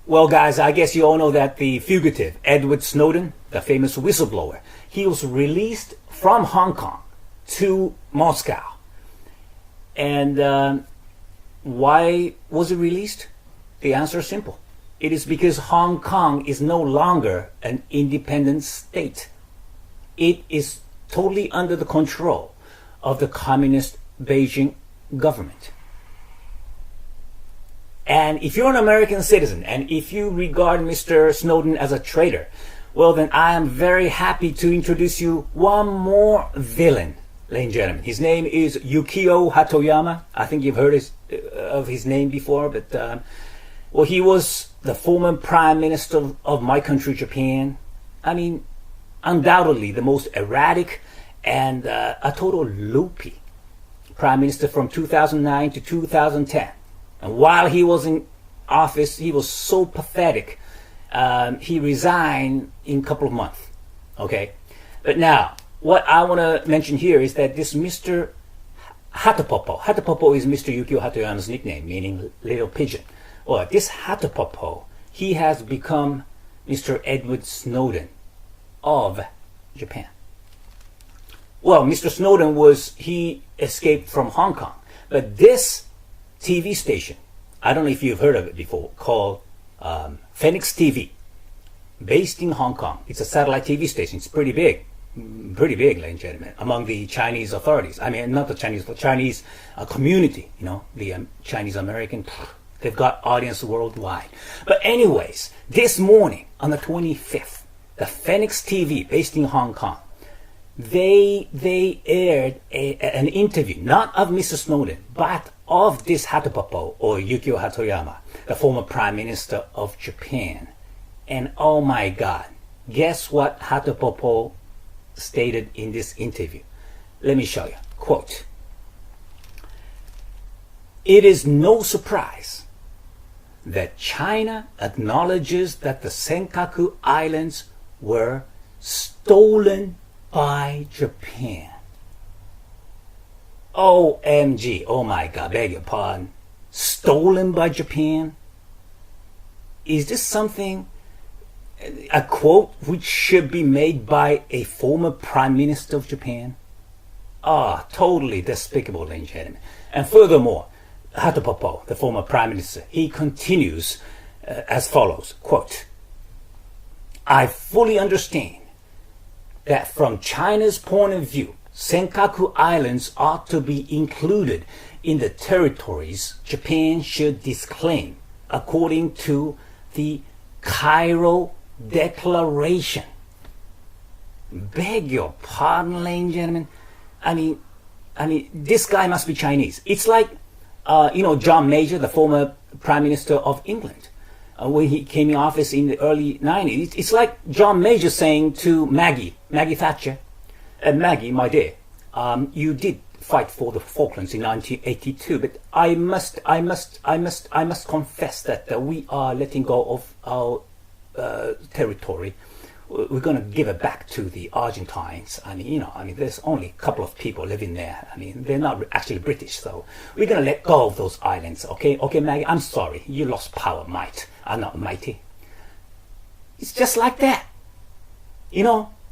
Well, guys, I guess you all know that the fugitive, Edward Snowden, the famous whistleblower, he was released from Hong Kong to Moscow. And why was he released? The answer is simple. It is because Hong Kong is no longer an independent state. It is totally under the control of the communist Beijing government. And if you're an American citizen, and if you regard Mr. Snowden as a traitor, well, then I am very happy to introduce you one more villain, ladies and gentlemen. His name is Yukio Hatoyama. I think you've heard of his name before, but well, he was the former prime minister of my country, Japan. I mean, undoubtedly the most erratic and a total loopy prime minister from 2009 to 2010. And while he was in office, he was so pathetic. He resigned in a couple of months. Okay? But now, what I want to mention here is that this Mr. Hatopopo is Mr. Yukio Hatoyama's nickname, meaning little pigeon. Well, this Hatopopo, he has become Mr. Edward Snowden of Japan. Well, Mr. Snowden he escaped from Hong Kong. But this TV station, I don't know if you've heard of it before, called Phoenix TV, based in Hong Kong. It's a satellite TV station. It's pretty big, ladies and gentlemen, among the Chinese authorities. I mean, not the Chinese, the Chinese community, you know, the Chinese American. They've got audience worldwide. But anyways, this morning on the 25th, the Phoenix TV, based in Hong Kong, they aired an interview, not of Mr. Snowden, but of this Hatopopo, or Yukio Hatoyama, the former prime minister of Japan. And oh my God, guess what Hatopopo stated in this interview? Let me show you. Quote, "It is no surprise that China acknowledges that the Senkaku Islands were stolen by Japan." OMG, oh my God, beg your pardon. Stolen by Japan? Is this something, a quote which should be made by a former prime minister of Japan? Totally despicable, ladies and gentlemen. And furthermore, Hatopopo, the former prime minister, he continues as follows, quote, "I fully understand that from China's point of view, Senkaku Islands ought to be included in the territories Japan should disclaim according to the Cairo Declaration." Beg your pardon, ladies and gentlemen. I mean, this guy must be Chinese. It's like, John Major, the former Prime Minister of England, when he came in office in the early 90s. It's like John Major saying to Maggie Thatcher, "Maggie, my dear, you did fight for the Falklands in 1982, but I must confess that we are letting go of our territory. We're going to give it back to the Argentines. There's only a couple of people living there. They're not actually British, so we're going to let go of those islands. Okay, Maggie, I'm sorry. You lost power, might. I'm not mighty." It's just like that.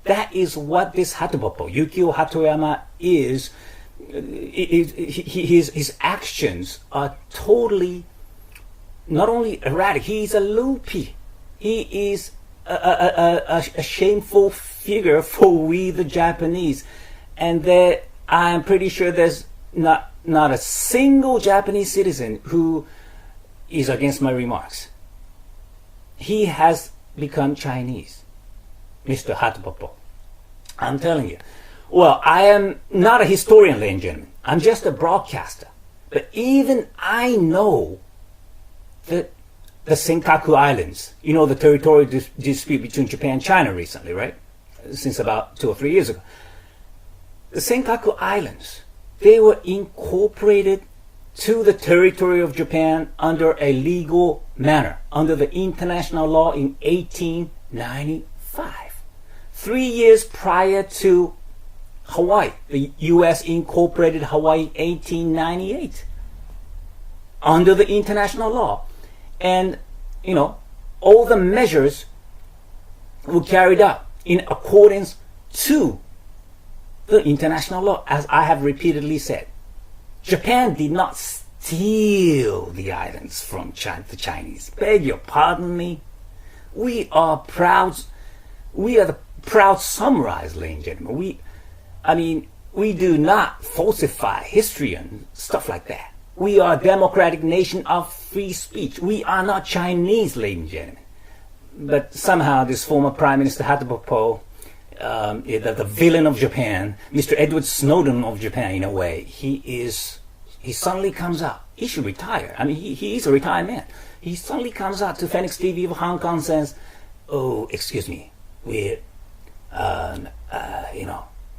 That is what this Hatopopo, Yukio Hatoyama, is. His actions are totally not only erratic, he's a loopy. He is a shameful figure for we the Japanese. And I'm pretty sure there's not a single Japanese citizen who is against my remarks. He has become Chinese, Mr. Hatopopo. I'm telling you. Well, I am not a historian, ladies and gentlemen. I'm just a broadcaster. But even I know that the Senkaku Islands, the territorial dispute between Japan and China recently, right? Since about 2 or 3 years ago. The Senkaku Islands, they were incorporated to the territory of Japan under a legal manner, under the international law in 1895. 3 years prior to Hawaii, the U.S. incorporated Hawaii in 1898 under the international law. And, all the measures were carried out in accordance to the international law, as I have repeatedly said. Japan did not steal the islands from the Chinese. Beg your pardon me. We are the proud samurais, ladies and gentlemen. We do not falsify history and stuff like that. We are a democratic nation of free speech. We are not Chinese, ladies and gentlemen. But somehow this former Prime Minister Hatoyama, the villain of Japan, Mr. Edward Snowden of Japan, in a way, he suddenly comes out. He should retire. He is a retired man. He suddenly comes out to Phoenix TV of Hong Kong and says, "Oh, excuse me,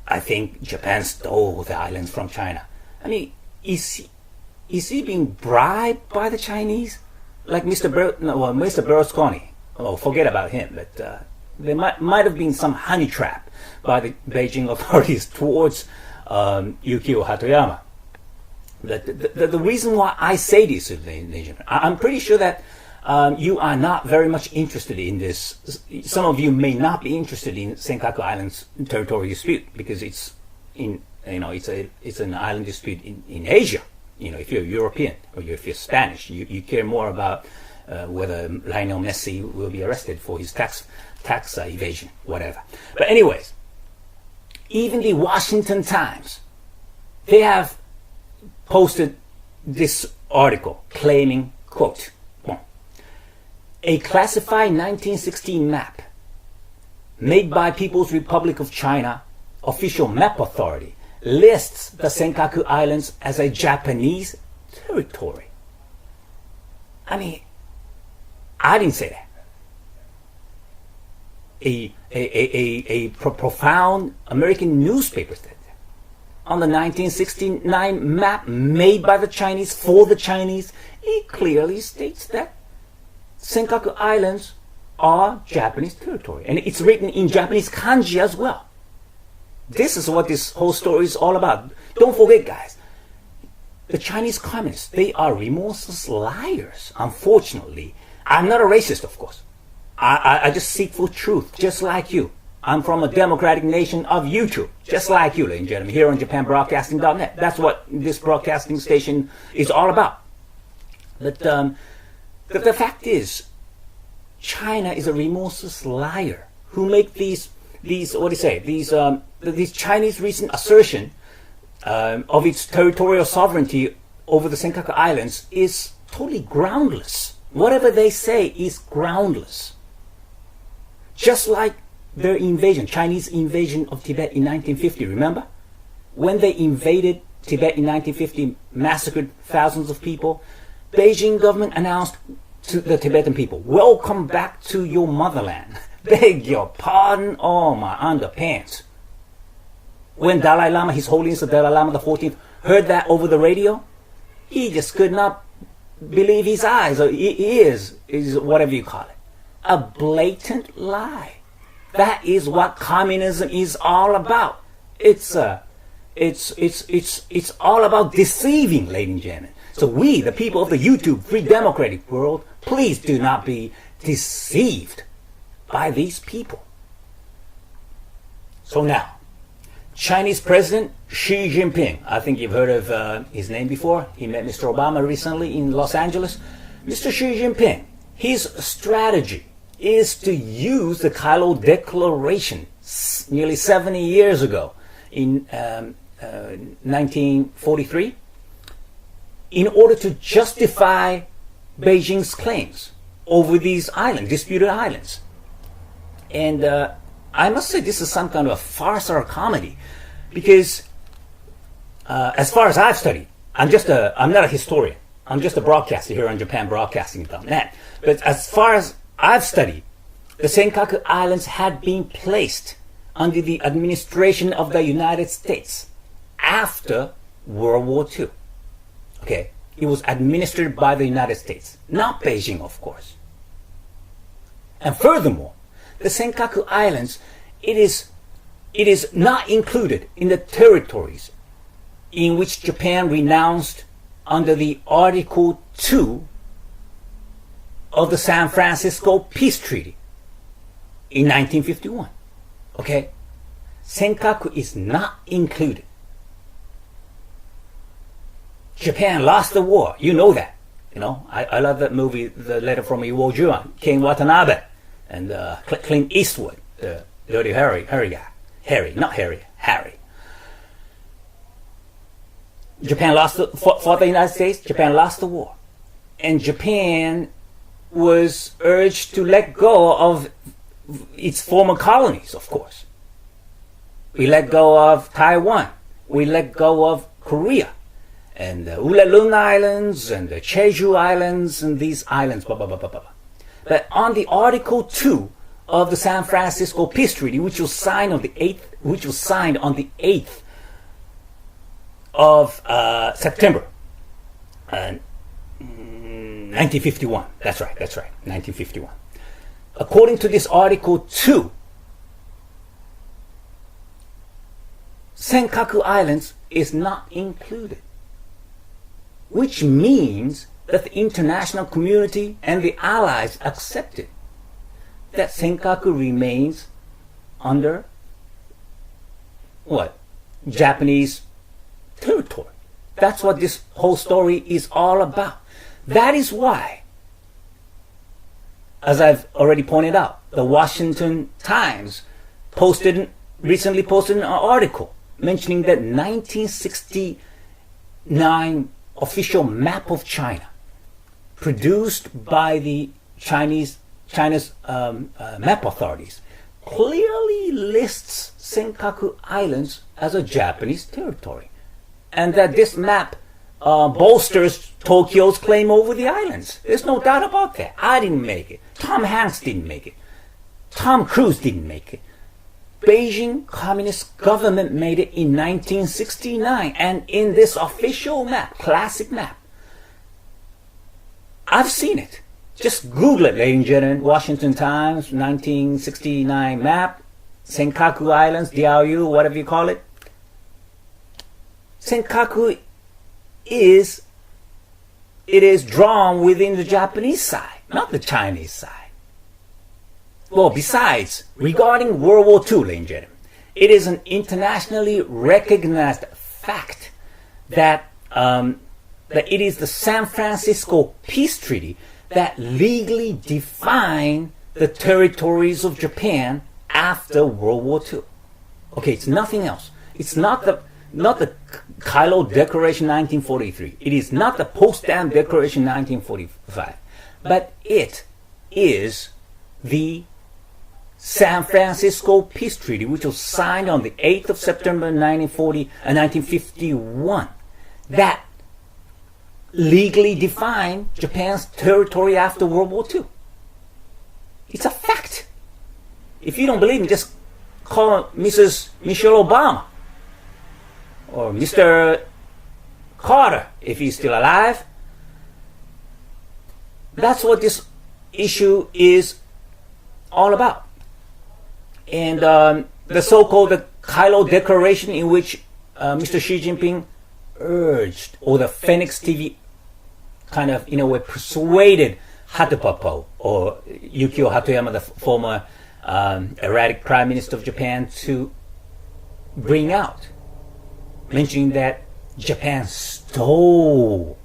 I think Japan stole the islands from China." Is he being bribed by the Chinese? Like Mr. Berlusconi. Oh, forget about him. But there might have been some honey trap by the Beijing authorities towards Yukio Hatoyama. The reason why I say this, I'm pretty sure that you are not very much interested in this. Some of you may not be interested in Senkaku Islands territorial dispute because it's an island dispute in Asia. If you're European or if you're Spanish, you care more about whether Lionel Messi will be arrested for his tax evasion, whatever. But anyways, even the Washington Times, they have posted this article claiming, quote, "A classified 1916 map made by People's Republic of China Official Map Authority lists the Senkaku Islands as a Japanese territory." I didn't say that. A profound American newspaper said that. On the 1969 map made by the Chinese for the Chinese, it clearly states that Senkaku Islands are Japanese territory. And it's written in Japanese kanji as well. This is what this whole story is all about. Don't forget, guys, the Chinese communists, they are remorseless liars, unfortunately. I'm not a racist, of course. I just seek for truth, just like you. I'm from a democratic nation of YouTube, just like you, ladies and gentlemen, here on JapanBroadcasting.net. That's what this broadcasting station is all about. But the fact is, China is a remorseless liar who make these Chinese recent assertion of its territorial sovereignty over the Senkaku Islands is totally groundless. Whatever they say is groundless. Just like their invasion, Chinese invasion of Tibet in 1950, remember? When they invaded Tibet in 1950, massacred thousands of people, Beijing government announced to the Tibetan people, "Welcome back to your motherland." Beg your pardon, oh my underpants. When Dalai Lama, His Holiness the Dalai Lama the 14th, heard that over the radio, he just could not believe his eyes or ears, is whatever you call it. A blatant lie. That is what communism is all about. It's all about deceiving, ladies and gentlemen. So we, the people of the YouTube free democratic world, please do not be deceived by these people. So now, Chinese President Xi Jinping. I think you've heard of his name before. He met Mr. Obama recently in Los Angeles. Mr. Xi Jinping, his strategy is to use the Kailo Declaration nearly 70 years ago in 1943 in order to justify Beijing's claims over these islands, disputed islands. And I must say this is some kind of a farce or a comedy, because as far as I've studied, I'm not a historian. I'm just a broadcaster here on JapanBroadcasting.net. But as far as I've studied, the Senkaku Islands had been placed under the administration of the United States after World War II. Okay, it was administered by the United States, not Beijing, of course. And furthermore, the Senkaku Islands, it is not included in the territories in which Japan renounced under the Article 2 of the San Francisco Peace Treaty in 1951. Okay? Senkaku is not included. Japan lost the war. You know that. You know, I love that movie, The Letter from Iwo Jima, Ken Watanabe, and Clint Eastwood, the Dirty Harry guy. Harry, not Harry, Harry. Japan fought the United States. Japan lost the war. And Japan was urged to let go of its former colonies, of course. We let go of Taiwan. We let go of Korea. And the Ulalung Islands and the Jeju Islands and these islands, blah, blah, blah, blah, blah. But on the Article 2 of the San Francisco Peace Treaty, which was signed on the 8th of September 1951. That's right, 1951. According to this Article 2, Senkaku Islands is not included, which means that the international community and the allies accepted that Senkaku remains under what? Japanese territory. That's what this whole story is all about. That is why, as I've already pointed out, the Washington Times recently posted an article mentioning that 1969 official map of China, produced by the China's map authorities, clearly lists Senkaku Islands as a Japanese territory, and that this map bolsters Tokyo's claim over the islands. There's no doubt about that. I didn't make it. Tom Hanks didn't make it. Tom Cruise didn't make it. Beijing Communist government made it in 1969, and in this official map, classic map, I've seen it. Just Google it, ladies and gentlemen. Washington Times, 1969 map, Senkaku Islands, DRU, whatever you call it. Senkaku is drawn within the Japanese side, not the Chinese side. Well, besides, regarding World War II, ladies and gentlemen, it is an internationally recognized fact that it is the San Francisco Peace Treaty that legally defined the territories of Japan after World War II. Okay, it's nothing else. It's not the Kailo Declaration 1943. It is not the Potsdam Declaration 1945. But it is the San Francisco Peace Treaty, which was signed on the 8th of September 1951, that legally defined Japan's territory after World War II. It's a fact. If you don't believe me, just call Mrs. Michelle Obama or Mr. Carter, if he's still alive. That's what this issue is all about. And the so-called Kailo Declaration, in which Mr. Xi Jinping urged, or the Phoenix TV kind of, in a way, persuaded Hatoyama or Yukio Hatoyama, the former erratic Prime Minister of Japan, to bring out, mentioning that Japan stole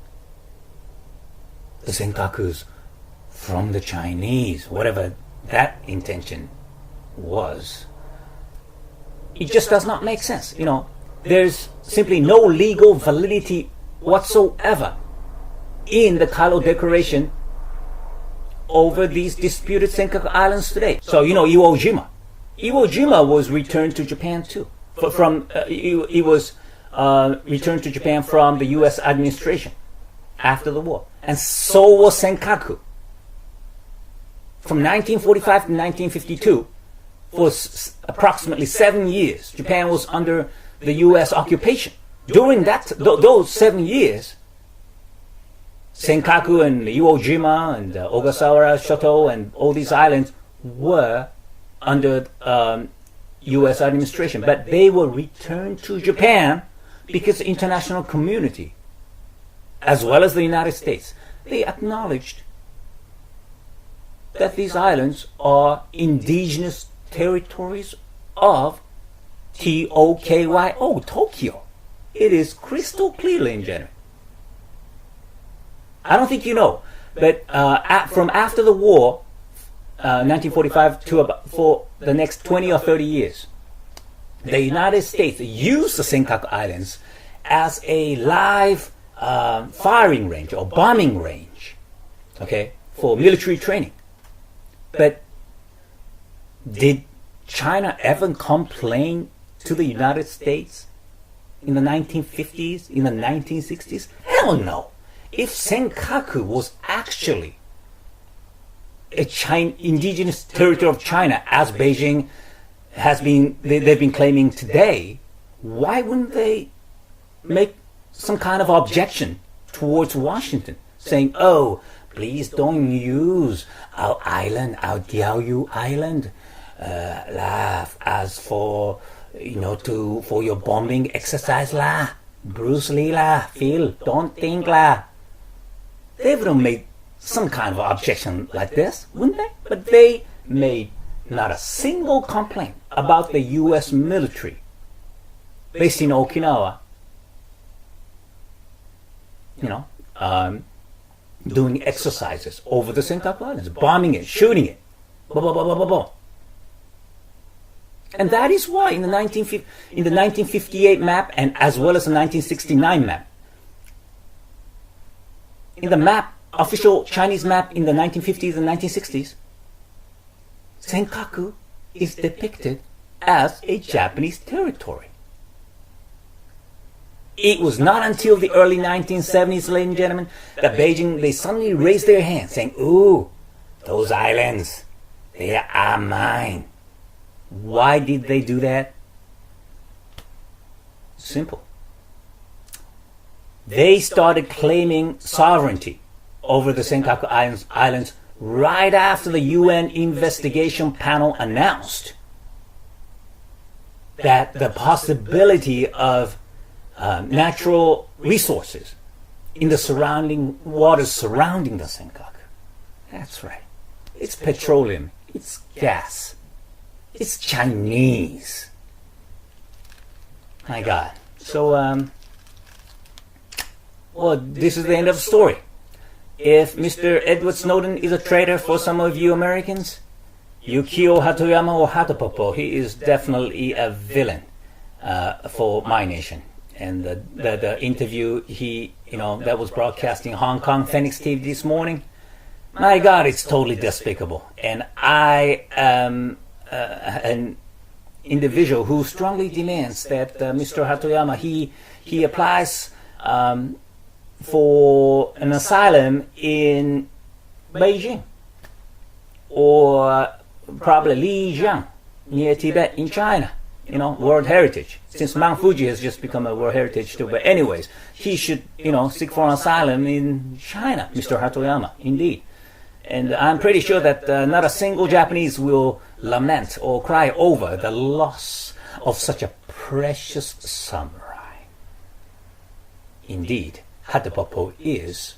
the Senkakus from the Chinese, whatever that intention was. It just does not make sense. You know, there's simply no legal validity whatsoever in the Kailo Declaration over these disputed Senkaku Islands today. So, you know, Iwo Jima was returned to Japan too. It was returned to Japan from the U.S. administration after the war. And so was Senkaku. From 1945 to 1952, for approximately 7 years, Japan was under the U.S. occupation. During those 7 years, Senkaku and Iwo Jima and Ogasawara Shoto and all these islands were under U.S. administration, but they were returned to Japan because the international community, as well as the United States, they acknowledged that these islands are indigenous territories of Tokyo, Tokyo. It is crystal clear, ladies and gentlemen. I don't think you know, but from after the war, 1945 to about for the next 20 or 30 years, the United States used the Senkaku Islands as a live firing range or bombing range, okay, for military training. But did China ever complain to the United States in the 1950s, in the 1960s? Hell no. If Senkaku was actually a indigenous territory of China, as Beijing they've been claiming today, why wouldn't they make some kind of objection towards Washington, saying, "Oh, please don't use our island, our Diaoyu Island, as for for your bombing exercise lah, Bruce Lee lah, Phil, don't think lah." They would have made some kind of objection like this, wouldn't they? But they made not a single complaint about the U.S. military based in Okinawa, doing exercises over the Senkaku Islands, bombing it, shooting it, blah, blah, blah, blah, blah, blah. And that is why in the 1958 map, and as well as the 1969 map, in the map, official Chinese map in the 1950s and 1960s, Senkaku is depicted as a Japanese territory. It was not until the early 1970s, ladies and gentlemen, that Beijing, they suddenly raised their hands saying, "Ooh, those islands, they are mine." Why did they do that? Simple. They started claiming sovereignty over the Senkaku Islands right after the UN investigation panel announced that the possibility of natural resources in the surrounding waters surrounding the Senkaku. That's right. It's petroleum. It's gas. It's Chinese. My God. So, this is the end of the story. If Mr. Edward Snowden is a traitor for some of you Americans, Yukio Hatoyama or Hatopopo, he is definitely a villain for my nation. And the interview that was broadcast in Hong Kong Phoenix TV this morning, my God, it's totally despicable. And I am an individual who strongly demands that Mr. Hatoyama he applies for an asylum in Beijing or probably Lijiang near Tibet in China. World Heritage. Since Mount Fuji has just become a World Heritage too. But anyways, he should, seek for an asylum in China, Mr. Hatoyama, indeed. And I'm pretty sure that not a single Japanese will lament or cry over the loss of such a precious samurai. Indeed, Hatopopo is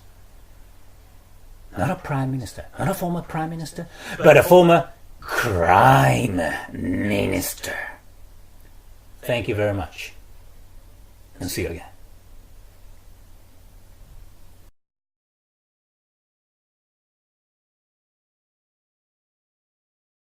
not a prime minister, not a former prime minister, but a former crime minister. Thank you very much, and see you again.